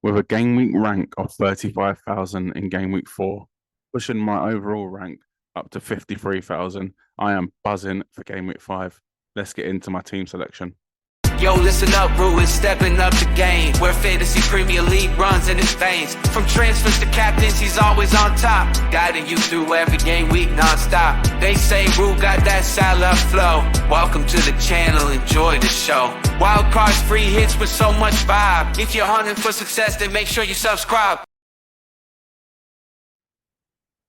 with a game week rank of 35,000 in game week 4, pushing my overall rank up to 53,000. I am buzzing for game week 5. Let's get into my team selection. Yo, listen up, Rue is stepping up the game, where fantasy Premier League runs in his veins. From transfers to captains, he's always on top, guiding you through every game week non-stop. They say Rue got that Salah flow. Welcome to the channel, enjoy the show. Wild cards, free hits with so much vibe. If you're hunting for success, then make sure you subscribe.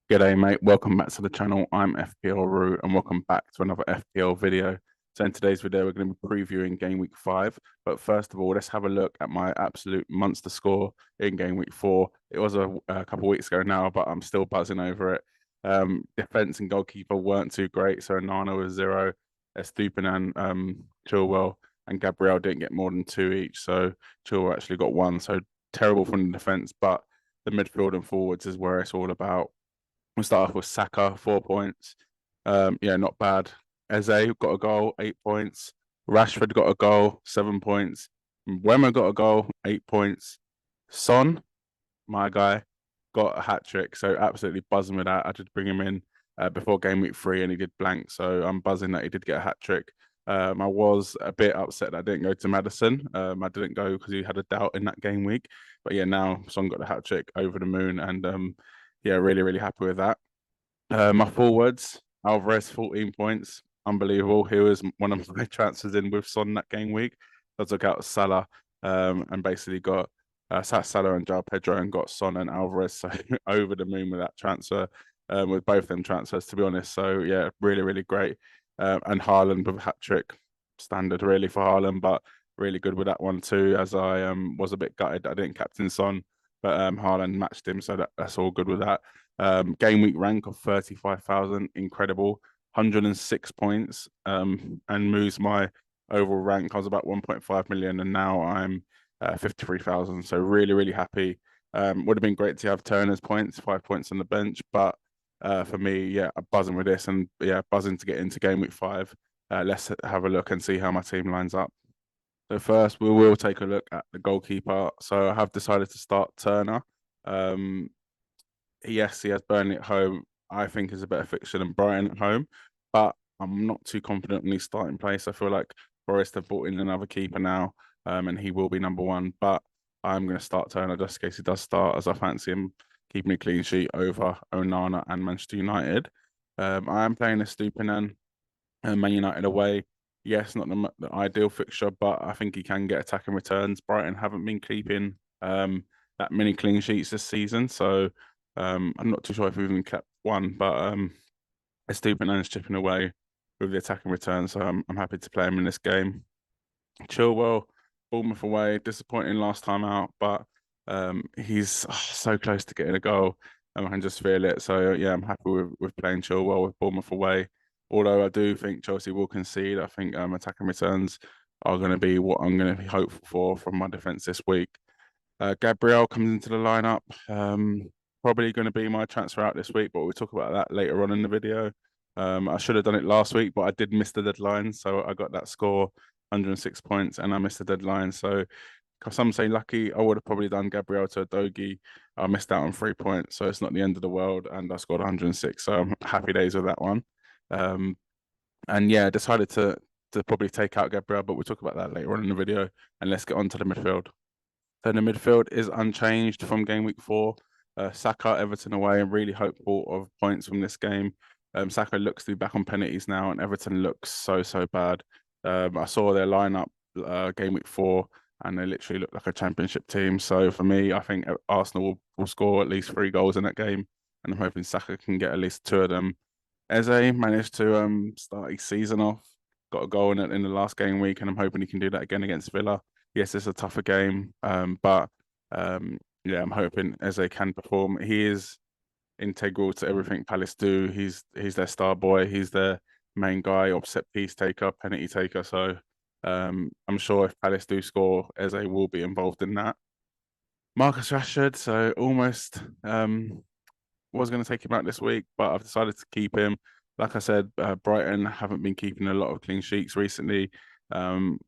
G'day mate, welcome back to the channel. I'm FPL Roo and welcome back to another FPL video. So in today's video, we're going to be previewing game week 5. But first of all, let's have a look at my absolute monster score in game week 4. It was a couple of weeks ago now, but I'm still buzzing over it. Defense and goalkeeper weren't too great. So Nana was 0, Estupinan, Chilwell and Gabriel didn't get more than 2 each. So Chilwell actually got 1. So terrible from the defense, but the midfield and forwards is where it's all about. We'll start off with Saka, 4 points. Yeah, not bad. Eze got a goal, 8 points. Rashford got a goal, 7 points. Wemmer got a goal, 8 points. Son, my guy, got a hat trick. So absolutely buzzing with that. I did bring him in before game week 3 and he did blank. So I'm buzzing that he did get a hat trick. I was a bit upset that I didn't go to Madison. I didn't go because he had a doubt in that game week. But yeah, now Son got the hat trick, over the moon. And yeah, really, really happy with that. My forwards, Alvarez, 14 points. Unbelievable. He was one of my transfers in with Son that game week. I took out Salah and basically got Salah and João Pedro and got Son and Alvarez. So over the moon with that transfer, with both them transfers, to be honest. So yeah, really, really great. And Haaland with a hat trick. Standard really for Haaland, but really good with that one too, as I was a bit gutted I didn't captain Son, but Haaland matched him, so that's all good with that. Game week rank of 35,000, incredible. 106 points and moves my overall rank. I was about 1.5 million and now I'm 53,000. So really, really happy. Would have been great to have Turner's points, 5 points on the bench. But for me, yeah, I'm buzzing with this and yeah, buzzing to get into game week 5. Let's have a look and see how my team lines up. So first, we will take a look at the goalkeeper. So I have decided to start Turner. Yes, he has Burnley at home. I think is a better fixture than Brighton at home, but I'm not too confident in his starting place. I feel like Forest have brought in another keeper now, and he will be number 1. But I'm going to start Turner just in case he does start, as I fancy him keeping a clean sheet over Onana and Manchester United. I am playing a Estupinan and Man United away. Yes, not the ideal fixture, but I think he can get attacking returns. Brighton haven't been keeping that many clean sheets this season, so I'm not too sure if we've even kept one, but Estupinan is chipping away with the attacking return, so I'm happy to play him in this game. Chilwell, Bournemouth away, disappointing last time out, but he's so close to getting a goal. I can just feel it. So yeah, I'm happy with playing Chilwell with Bournemouth away. Although I do think Chelsea will concede. I think attacking returns are going to be what I'm going to be hopeful for from my defence this week. Gabriel comes into the lineup. Probably going to be my transfer out this week, but we'll talk about that later on in the video. I should have done it last week, but I did miss the deadline. So I got that score, 106 points, and I missed the deadline. So some say lucky, I would have probably done Gabriel to Dogi. I missed out on 3 points, so it's not the end of the world. And I scored 106, so I'm happy days with that one. And yeah, decided to probably take out Gabriel, but we'll talk about that later on in the video. And let's get on to the midfield. So the midfield is unchanged from game week 4. Saka, Everton away, and really hopeful of points from this game. Saka looks to be back on penalties now, and Everton looks so bad. I saw their lineup game week 4, and they literally look like a championship team. So for me, I think Arsenal will score at least 3 goals in that game, and I'm hoping Saka can get at least 2 of them. Eze managed to start his season off, got a goal in the last game week, and I'm hoping he can do that again against Villa. Yes, it's a tougher game, but yeah, I'm hoping Eze can perform. He is integral to everything Palace do. He's their star boy. He's their main guy, set piece taker, penalty taker. So I'm sure if Palace do score, Eze will be involved in that. Marcus Rashford, so almost was going to take him out this week, but I've decided to keep him. Like I said, Brighton haven't been keeping a lot of clean sheets recently. And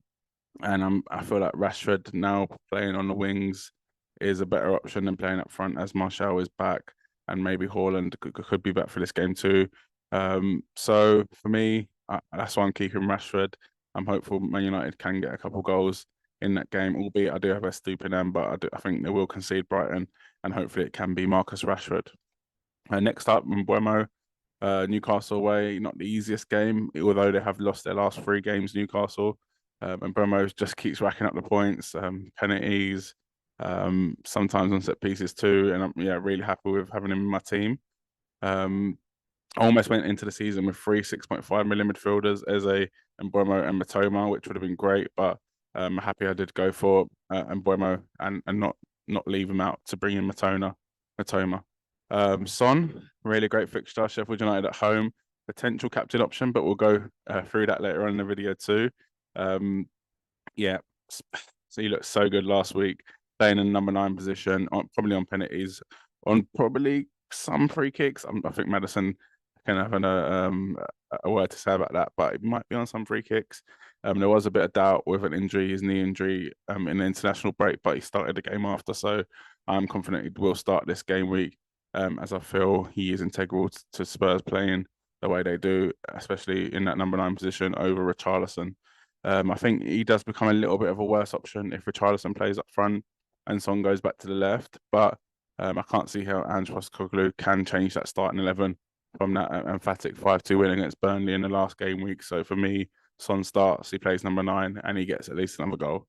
I feel like Rashford now playing on the wings is a better option than playing up front, as Martial is back and maybe Haaland could be back for this game too. So for me, that's why I'm keeping Rashford. I'm hopeful Man United can get a couple goals in that game, albeit I do have a Estupinian, but I think they will concede Brighton, and hopefully it can be Marcus Rashford. Next up, Mbeumo, Newcastle away, not the easiest game, although they have lost their last 3 games, Newcastle. And Mbeumo just keeps racking up the points, penalties, sometimes on set pieces too. And I'm really happy with having him in my team. I almost went into the season with 6.5 million midfielders as a Mbeumo and Matoma, which would have been great, but I'm happy I did go for Mbeumo and not leave him out to bring in Matoma. Son, really great fixture. Sheffield United at home, potential captain option, but we'll go through that later on in the video too. Yeah, so he looked so good last week, playing in number 9 position, probably on penalties, on probably some free kicks. I think Madison can have a word to say about that, but it might be on some free kicks. There was a bit of doubt with an injury, his knee injury, in the international break, but he started the game after, so I'm confident he will start this game week, as I feel he is integral to Spurs playing the way they do, especially in that number 9 position over Richarlison. I think he does become a little bit of a worse option if Richarlison plays up front and Son goes back to the left, but I can't see how Ange Postecoglou can change that starting 11 from that emphatic 5-2 win against Burnley in the last game week. So for me, Son starts, he plays number 9, and he gets at least another goal.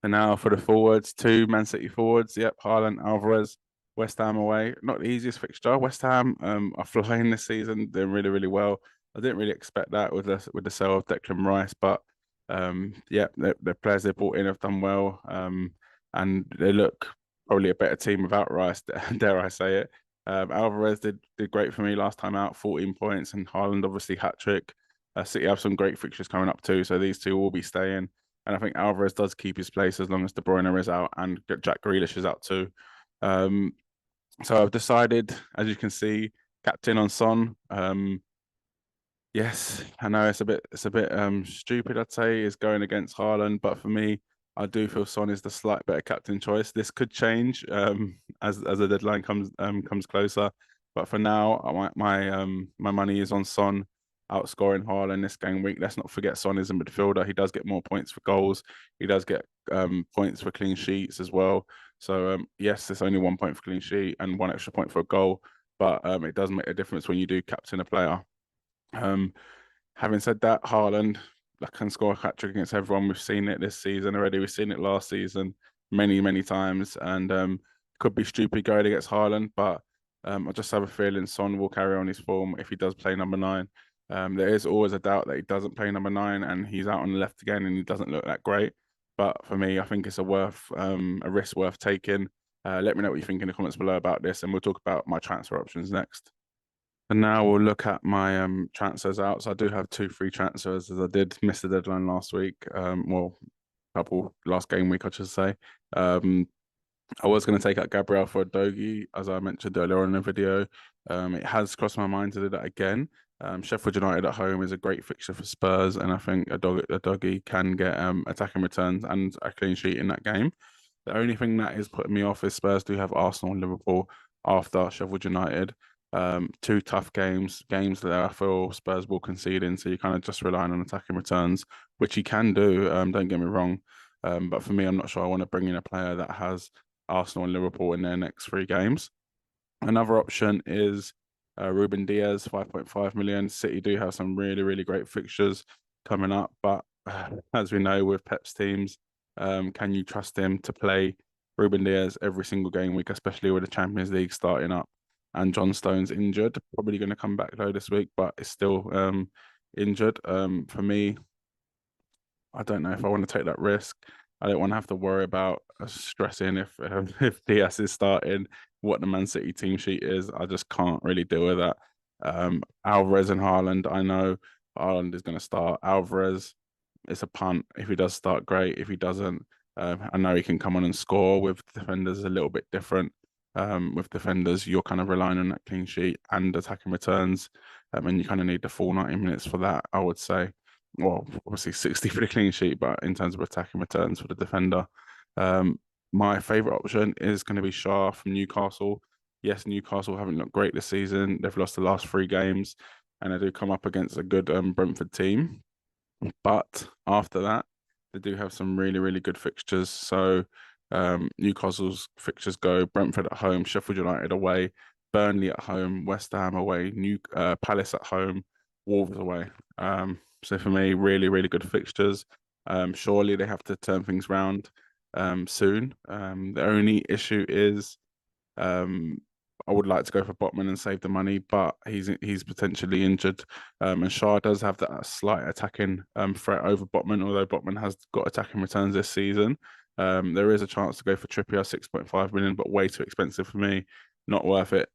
And now for the forwards, 2 Man City forwards. Yep, Haaland, Alvarez, West Ham away. Not the easiest fixture. West Ham are flying this season. They're really, really well. I didn't really expect that with the sale of Declan Rice, but yeah, the players they brought in have done well, and they look probably a better team without Rice, dare I say it. Alvarez did great for me last time out, 14 points, and Haaland obviously hat-trick. City have some great fixtures coming up too, so these 2 will be staying. And I think Alvarez does keep his place as long as De Bruyne is out and Jack Grealish is out too. So I've decided, as you can see, captain on Son. Yes, I know it's a bit stupid, I'd say, is going against Haaland, but for me, I do feel Son is the slight better captain choice. This could change as the deadline comes closer, but for now, my money is on Son outscoring Haaland this game week. Let's not forget Son is a midfielder. He does get more points for goals. He does get points for clean sheets as well. So yes, there's only 1 point for clean sheet and 1 extra point for a goal, but it does make a difference when you do captain a player. Having said that, Haaland can score a hat trick against everyone. We've seen it this season already. We've seen it last season many times, and could be stupid going against Haaland, but I just have a feeling Son will carry on his form if he does play number 9. There is always a doubt that he doesn't play number 9 and he's out on the left again and he doesn't look that great. But for me, I think it's a risk worth taking. Let me know what you think in the comments below about this, and we'll talk about my transfer options next. And now we'll look at my transfers out. So I do have 2 free transfers, as I did miss the deadline last week. Well, last game week, I should say. I was going to take out Gabriel for a Dogi, as I mentioned earlier in the video. It has crossed my mind to do that again. Sheffield United at home is a great fixture for Spurs, and I think a Dogi can get attacking returns and a clean sheet in that game. The only thing that is putting me off is Spurs do have Arsenal and Liverpool after Sheffield United. 2 tough games that I feel Spurs will concede in, so you're kind of just relying on attacking returns, which he can do, don't get me wrong. But for me, I'm not sure I want to bring in a player that has Arsenal and Liverpool in their next 3 games. Another option is Ruben Diaz, 5.5 million. City do have some really great fixtures coming up, but as we know with Pep's teams, can you trust him to play Ruben Diaz every single game week, especially with the Champions League starting up? And John Stone's injured, probably going to come back though this week, but it's still injured. For me, I don't know if I want to take that risk. I don't want to have to worry about stressing if Diaz is starting, what the Man City team sheet is. I just can't really deal with that. Alvarez and Haaland, I know Haaland is going to start. Alvarez, it's a punt. If he does start, great. If he doesn't, I know he can come on and score. With defenders, a little bit different. With defenders, you're kind of relying on that clean sheet and attacking returns, and you kind of need the full 90 minutes for that, I would say. Well, obviously 60 for the clean sheet, but in terms of attacking returns for the defender. my favourite option is going to be Shah from Newcastle. Yes, Newcastle haven't looked great this season. They've lost the last 3 games, and they do come up against a good Brentford team. But after that, they do have some really, really good fixtures. So Newcastle's fixtures go Brentford at home, Sheffield United away, Burnley at home, West Ham away, New Palace at home, Wolves away. So for me, really, really good fixtures. Surely they have to turn things round soon. The only issue is I would like to go for Botman and save the money, but he's potentially injured. And Shah does have that slight attacking threat over Botman, although Botman has got attacking returns this season. There is a chance to go for Trippier, 6.5 million, but way too expensive for me. Not worth it.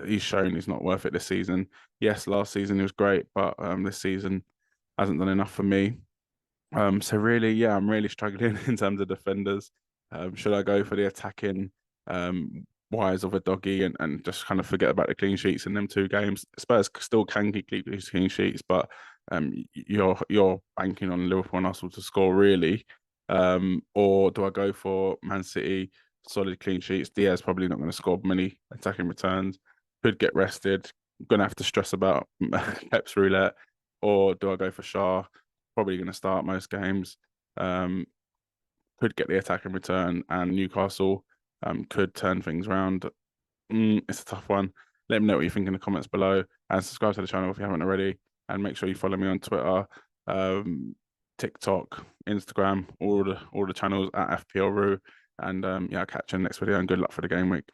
He's shown he's not worth it this season. Yes, last season he was great, but this season hasn't done enough for me. So really, yeah, I'm really struggling in terms of defenders. Should I go for the attacking wise of a doggy and just kind of forget about the clean sheets in them 2 games? Spurs still can keep these clean sheets, but you're banking on Liverpool and Arsenal to score really. Or do I go for Man City, solid clean sheets? Diaz probably not going to score many attacking returns. Could get rested. Gonna have to stress about Pep's roulette. Or do I go for Shah? Probably going to start most games. Could get the attack in return, and Newcastle could turn things around. It's a tough one. Let me know what you think in the comments below, and subscribe to the channel if you haven't already. And make sure you follow me on Twitter, TikTok, Instagram, all the channels at FPL Roo. And yeah, I'll catch you in the next video, and good luck for the game week.